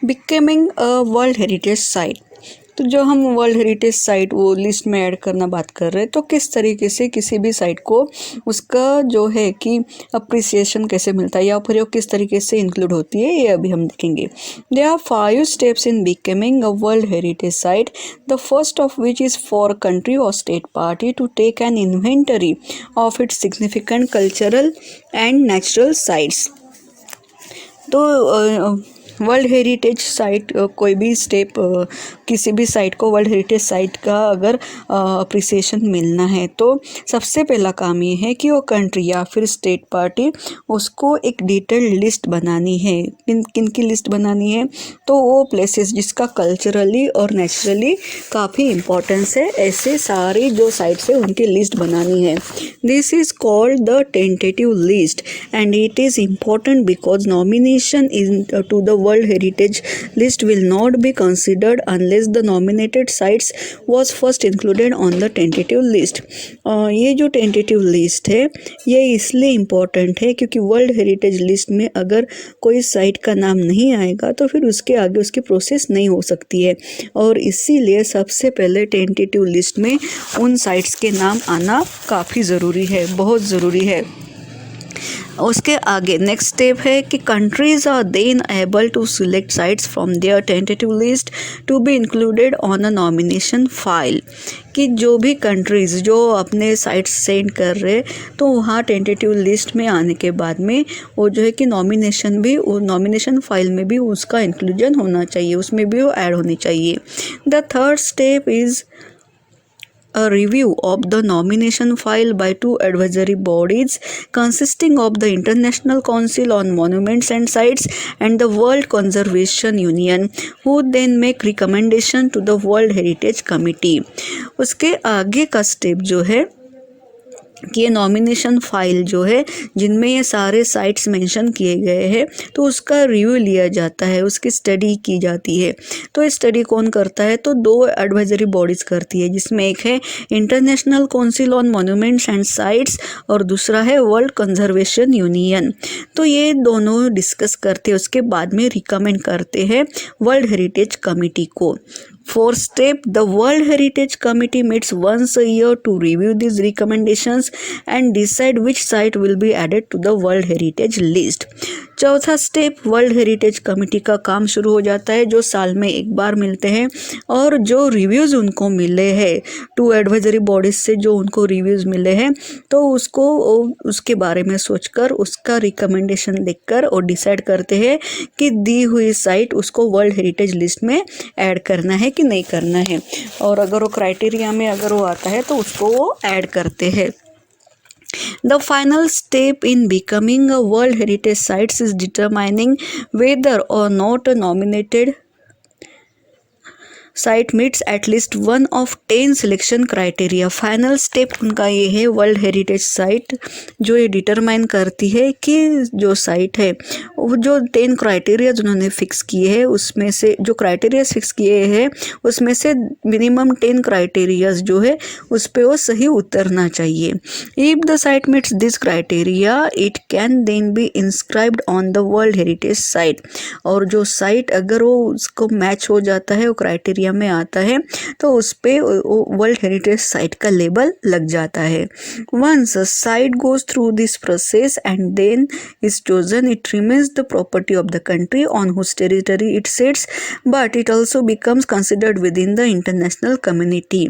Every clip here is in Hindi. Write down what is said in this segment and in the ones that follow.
Becoming a world heritage site. तो जो हम वर्ल्ड हेरिटेज साइट वो लिस्ट में ऐड करना बात कर रहे हैं, तो किस तरीके से किसी भी साइट को उसका जो है कि अप्रिसिएशन कैसे मिलता है या फिर वो किस तरीके से इंक्लूड होती है, ये अभी हम देखेंगे। There are 5 steps in becoming a world heritage site, the first of which is for country और state party to take an inventory of its significant cultural and natural sites. तो वर्ल्ड हेरिटेज साइट कोई भी स्टेप किसी भी साइट को वर्ल्ड हेरिटेज साइट का अगर अप्रिसिएशन मिलना है तो सबसे पहला काम ये है कि वो कंट्री या फिर स्टेट पार्टी उसको एक डिटेल्ड लिस्ट बनानी है। किन किन की लिस्ट बनानी है? तो वो प्लेसेस जिसका कल्चरली और नेचुरली काफ़ी इम्पोर्टेंस है, ऐसे सारी जो साइट्स है उनकी लिस्ट बनानी है। This is called the tentative list and it is important because nomination to the World Heritage List will not be considered unless the nominated sites was first included on the tentative list। ये जो tentative list है ये इसलिए इम्पॉर्टेंट है क्योंकि वर्ल्ड हेरिटेज लिस्ट में अगर कोई साइट का नाम नहीं आएगा तो फिर उसके आगे उसकी प्रोसेस नहीं हो सकती है, और इसीलिए सबसे पहले टेंटेटिव लिस्ट में उन साइट्स के नाम आना काफ़ी ज़रूरी है, बहुत ज़रूरी है। उसके आगे नेक्स्ट स्टेप है कि countries are then able to select sites from their tentative list to be included on a nomination file. कि जो भी कंट्रीज़ जो अपने साइट्स सेंड कर रहे तो वहाँ टेंटेटिव लिस्ट में आने के बाद में वो जो है कि नॉमिनेशन भी नॉमिनेशन फाइल में भी उसका इंक्लूजन होना चाहिए, उसमें भी वो ऐड होनी चाहिए। The third step is a review of the nomination file by 2 advisory bodies consisting of the International Council on Monuments and Sites and the World Conservation Union, who then make recommendation to the World Heritage Committee। उसके आगे का स्टेप जो है कि ये नॉमिनेशन फाइल जो है जिनमें ये सारे साइट्स मेंशन किए गए हैं तो उसका रिव्यू लिया जाता है, उसकी स्टडी की जाती है। तो ये स्टडी कौन करता है? तो 2 एडवाइजरी बॉडीज़ करती है, जिसमें एक है international council on monuments and sites और दूसरा है वर्ल्ड कंजर्वेशन यूनियन। तो ये दोनों डिस्कस करते हैं, उसके बाद में रिकमेंड करते हैं वर्ल्ड हेरिटेज कमिटी को। Fourth step, the World Heritage Committee meets once a year to review these recommendations and decide which site will be added to the World Heritage List। चौथा स्टेप, वर्ल्ड हेरिटेज कमेटी का काम शुरू हो जाता है, जो साल में एक बार मिलते हैं और जो रिव्यूज़ उनको मिले हैं 2 एडवाइजरी बॉडीज से जो उनको रिव्यूज़ मिले हैं तो उसको उसके बारे में सोचकर उसका रिकमेंडेशन देखकर और डिसाइड करते हैं कि दी हुई साइट उसको वर्ल्ड हेरिटेज लिस्ट में ऐड करना है कि नहीं करना है, और अगर वो क्राइटेरिया में अगर वो आता है तो उसको वो ऐड करते हैं। The final step in becoming a World Heritage Site is determining whether or not a nominated site meets at least 1 of 10 selection criteria. Final step उनका ये है, वर्ल्ड हेरिटेज साइट जो ये डिटरमाइन करती है कि जो साइट है वो जो 10 क्राइटेरिया उन्होंने फिक्स किए हैं उसमें से जो क्राइटेरिया फिक्स किए हैं उसमें से मिनिमम 10 क्राइटेरियाज जो है उस पर वो सही उतरना चाहिए। If the site meets this criteria it can then be inscribed on the world heritage site. और जो साइट अगर वो उसको मैच हो जाता है, वो क्राइटेरिया में आता है, तो उस पे वर्ल्ड हेरिटेज साइट का लेबल लग जाता है। Once a site goes through this process and then is chosen, it remains the property of the country on whose territory it sits, but it also becomes considered within the international community.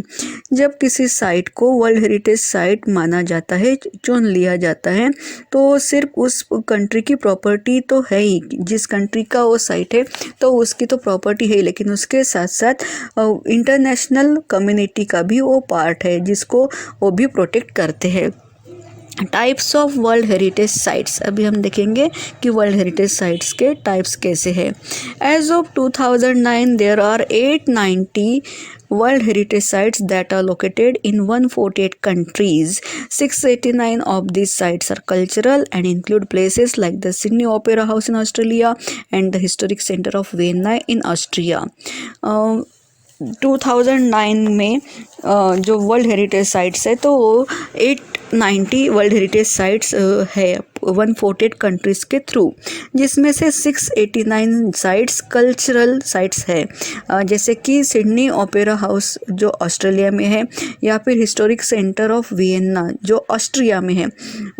जब किसी साइट को वर्ल्ड हेरिटेज साइट माना जाता है, चुन लिया जाता है, तो सिर्फ उस कंट्री की प्रॉपर्टी तो है ही, जिस कंट्री का वो साइट है तो उसकी तो प्रॉपर्टी है, लेकिन उसके साथ साथ इंटरनेशनल कम्युनिटी का भी वो पार्ट है जिसको वो भी प्रोटेक्ट करते हैं। Types of world heritage sites, अभी हम देखेंगे कि वर्ल्ड हेरिटेज साइट्स के टाइप्स कैसे हैं। As of 2009 there are 890 World Heritage Sites that are located in 148 countries. 689 of these sites are cultural and include places like the Sydney Opera House in Australia and the Historic Centre of Vienna in Austria। 2009 में जो वर्ल्ड हेरिटेज साइट्स है तो वो 890 वर्ल्ड हेरिटेज साइट्स है 148 कंट्रीज़ के थ्रू, जिसमें से 689 साइट्स कल्चरल साइट्स है, जैसे कि सिडनी ओपेरा हाउस जो ऑस्ट्रेलिया में है, या फिर हिस्टोरिक सेंटर ऑफ वियना जो ऑस्ट्रिया में है।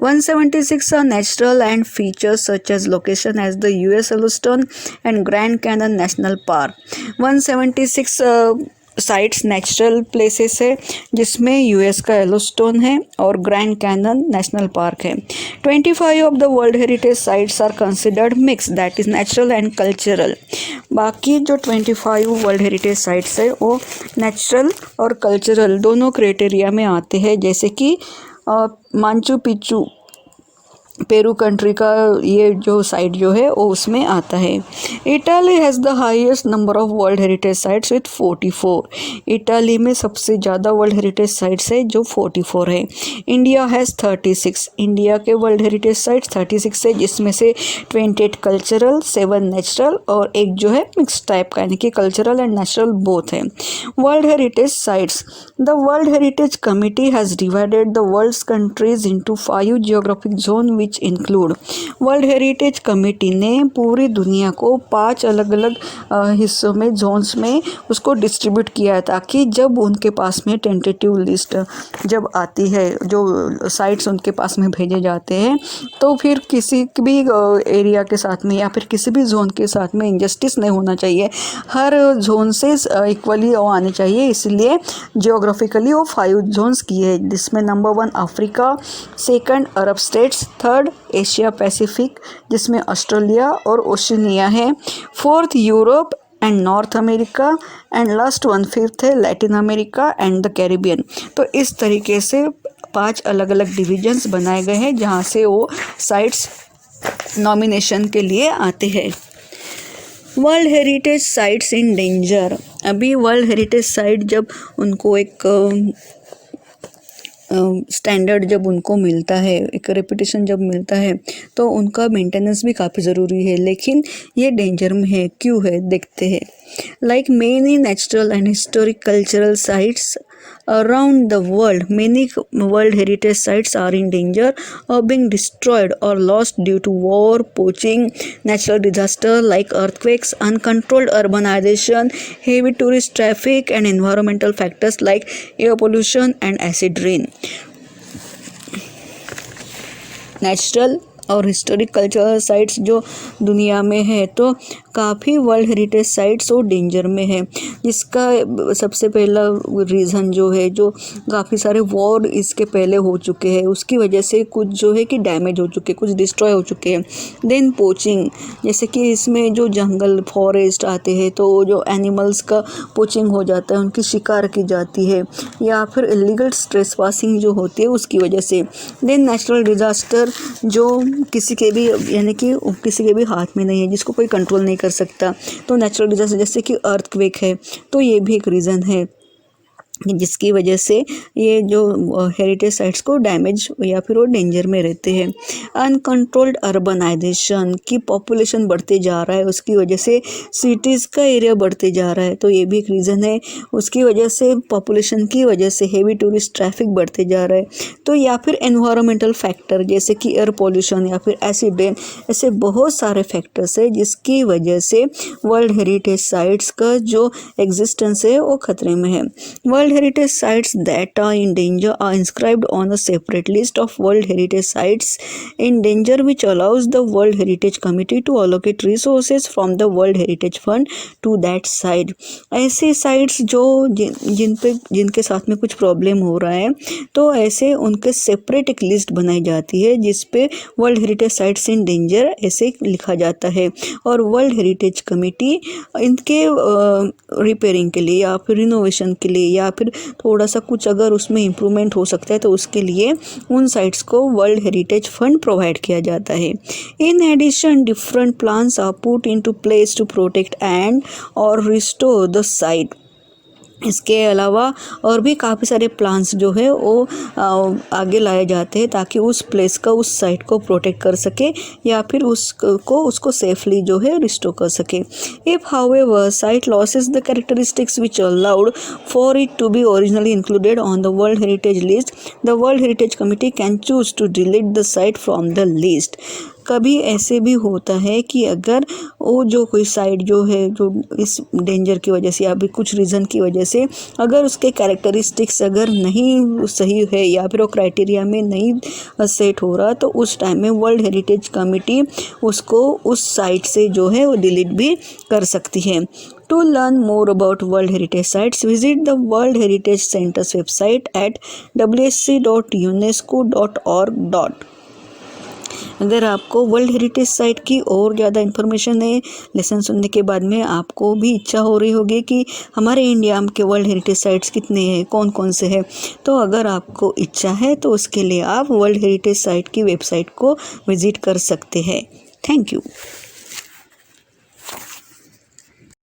176 are natural and features such as location as the US Yellowstone and Grand Canyon National Park. 176 sites natural places है, जिसमें यूएस का येलोस्टोन है और ग्रैंड कैनन नेशनल पार्क है। 25 of the world heritage sites are considered mix, that is natural and cultural. बाकी जो 25 वर्ल्ड हेरिटेज साइट्स है वो नेचुरल और कल्चरल दोनों क्राइटेरिया में आते हैं, जैसे कि माचू पिच्चू पेरू कंट्री का ये जो साइट जो है वो उसमें आता है। Italy has the highest number of world heritage sites with 44। Italy में सबसे ज़्यादा वर्ल्ड हेरिटेज साइट्स है जो 44 है। India has 36। इंडिया के वर्ल्ड हेरिटेज साइट्स 36 है, जिसमें से 28 कल्चरल, 7 नेचुरल और एक जो है मिक्स टाइप का, यानी कि कल्चरल एंड नेचुरल बोथ है। World heritage sites, the world heritage committee has divided the world's countries into 5 geographic zone which include. World heritage committee ने पूरी दुनिया को 5 अलग अलग हिस्सों में, जोन्स में उसको डिस्ट्रीब्यूट किया है, ताकि जब उनके पास में टेंटेटिव लिस्ट जब आती है, जो साइट्स उनके पास में भेजे जाते हैं, तो फिर किसी भी एरिया के साथ में या फिर किसी भी जोन के साथ में इंजस्टिस नहीं होना चाहिए, हर जोन से इक्वली वो आने चाहिए। इसलिए जियोग्राफिकली वो 5 जोन्स किए हैं, जिसमें नंबर 1 अफ्रीका, सेकंड अरब स्टेट्स, थर्ड एशिया पैसिफिक जिसमें ऑस्ट्रेलिया और ओशिनिया है, 4th Europe and north America, and last 1/5 है Latin America and the Caribbean. तो इस तरीके से 5 अलग अलग डिविजन्स बनाए गए हैं, जहाँ से वो साइट्स नॉमिनेशन के लिए आते हैं। World heritage sites in danger. अभी वर्ल्ड हेरिटेज साइट जब उनको एक स्टैंडर्ड जब उनको मिलता है, एक रेपुटेशन जब मिलता है, तो उनका मेंटेनेंस भी काफ़ी ज़रूरी है, लेकिन ये डेंजर में है। क्यों है देखते हैं। Like many natural and historic cultural sites around the world, many world heritage sites are in danger of being destroyed or lost due to war, poaching, natural disaster like earthquakes, uncontrolled urbanization, heavy tourist traffic and environmental factors like air pollution and acid rain. Natural और हिस्टोरिक कल्चरल साइट्स जो दुनिया में है, तो काफ़ी वर्ल्ड हेरिटेज साइट्स वो डेंजर में है, जिसका सबसे पहला रीज़न जो है, जो काफ़ी सारे वॉर इसके पहले हो चुके हैं, उसकी वजह से कुछ जो है कि डैमेज हो चुके, कुछ डिस्ट्रॉय हो चुके हैं। देन पोचिंग, जैसे कि इसमें जो जंगल फॉरेस्ट आते हैं, तो जो एनिमल्स का पोचिंग हो जाता है, उनकी शिकार की जाती है, या फिर इलीगल ट्रेस पासिंग जो होती है उसकी वजह से। देन नेचुरल डिज़ास्टर, जो किसी के भी, यानी कि किसी के भी हाथ में नहीं है, जिसको कोई कंट्रोल नहीं कर सकता, तो नेचुरल डिजास्टर जैसे कि अर्थक्वेक है, तो ये भी एक रीज़न है जिसकी वजह से ये जो हेरिटेज साइट्स को डैमेज या फिर वो डेंजर में रहते हैं। अनकंट्रोल्ड अर्बनाइजेशन की पॉपुलेशन बढ़ते जा रहा है, उसकी वजह से सिटीज़ का एरिया बढ़ते जा रहा है, तो ये भी एक रीज़न है। उसकी वजह से पॉपुलेशन की वजह से हेवी टूरिस्ट ट्रैफिक बढ़ते जा रहा है। तो या फिर एनवायरमेंटल फैक्टर जैसे कि एयर पोल्यूशन या फिर एसिड रेन, ऐसे बहुत सारे फैक्टर्स है जिसकी वजह से वर्ल्ड हेरिटेज साइट्स का जो एग्जिस्टेंस है वो खतरे में है। World heritage sites that are in danger are inscribed on a separate list of World Heritage Sites in danger, which allows the World Heritage Committee to allocate resources from the World Heritage Fund to that site. ऐसे sites जो जिनके साथ में कुछ प्रॉब्लम हो रहा है, तो ऐसे उनके सेपरेट एक लिस्ट बनाई जाती है जिस पे world heritage sites in danger ऐसे लिखा जाता है, और वर्ल्ड हेरिटेज कमेटी इनके रिपेयरिंग के लिए या फिर रिनोवेशन के लिए या फिर थोड़ा सा कुछ अगर उसमें इम्प्रूवमेंट हो सकता है तो उसके लिए उन साइट्स को वर्ल्ड हेरिटेज फंड प्रोवाइड किया जाता है। In addition different plans are put into place to protect and और रिस्टोर द साइट। इसके अलावा और भी काफ़ी सारे प्लान्स जो है वो आगे लाए जाते हैं ताकि उस प्लेस का, उस साइट को प्रोटेक्ट कर सके या फिर उसको सेफली जो है रिस्टोर कर सके। If however site losses the characteristics which allowed for it to be originally included on the world heritage list, the world heritage committee can choose to delete the site from the list. कभी ऐसे भी होता है कि अगर वो जो कोई साइट जो है, जो इस डेंजर की वजह से या फिर कुछ रीज़न की वजह से अगर उसके कैरेक्टरिस्टिक्स अगर नहीं सही है या फिर वो क्राइटेरिया में नहीं सेट हो रहा, तो उस टाइम में वर्ल्ड हेरिटेज कमिटी उसको उस साइट से जो है वो डिलीट भी कर सकती है। To learn more about World Heritage Sites, visit the World Heritage Center's website at wsc.unesco.org. अगर आपको वर्ल्ड हेरिटेज साइट की और ज़्यादा इन्फॉर्मेशन है, लेसन सुनने के बाद में आपको भी इच्छा हो रही होगी कि हमारे इंडिया के वर्ल्ड हेरिटेज साइट्स कितने हैं, कौन कौन से हैं, तो अगर आपको इच्छा है तो उसके लिए आप वर्ल्ड हेरिटेज साइट की वेबसाइट को विज़िट कर सकते हैं। Thank you.